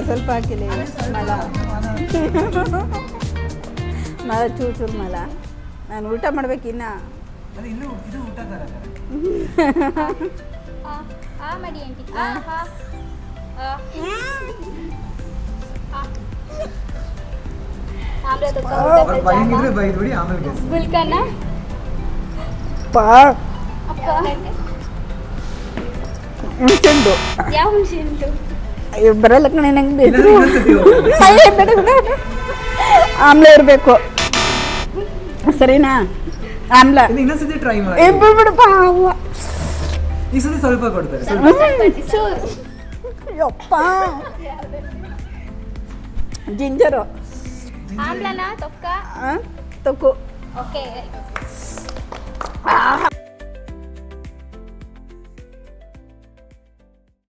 ಸ್ವಲ್ಪ ಹಾಕಿಲ್ಲ ಮಲ ಮಲ ಚೂರು ಮಲ ನಾನು ಊಟ ಮಾಡ್ಬೇಕಿನ್ನ ಮಾಡಿ ಆಂಟಿ ಗುಲ್ಕನ್ನ ಹುಣ್ಸೆಂಡು ಯಾವ ಹುಣಸೆ ಉಂಟು ಬರಲ್ಲ ಕಣೆ ನಂಗೆ ಆಮ್ಲ ಇರಬೇಕು ಸರಿನಾ ಆಮ್ಲ ಇನ್ನೊಂದ್ಸತಿ ಟ್ರೈ ಮಾಡಿ ಬಿಡ್ಬಿಡಪ್ಪ ಈ ಸತಿ ಸ್ವಲ್ಪ ಕೊಡ್ತಾರೆ ಯಪ್ಪ ಜಿಂಜರು ಆಮ್ಲನ ತೊಕ್ಕ ತೊಕ್ಕು ಓಕೆ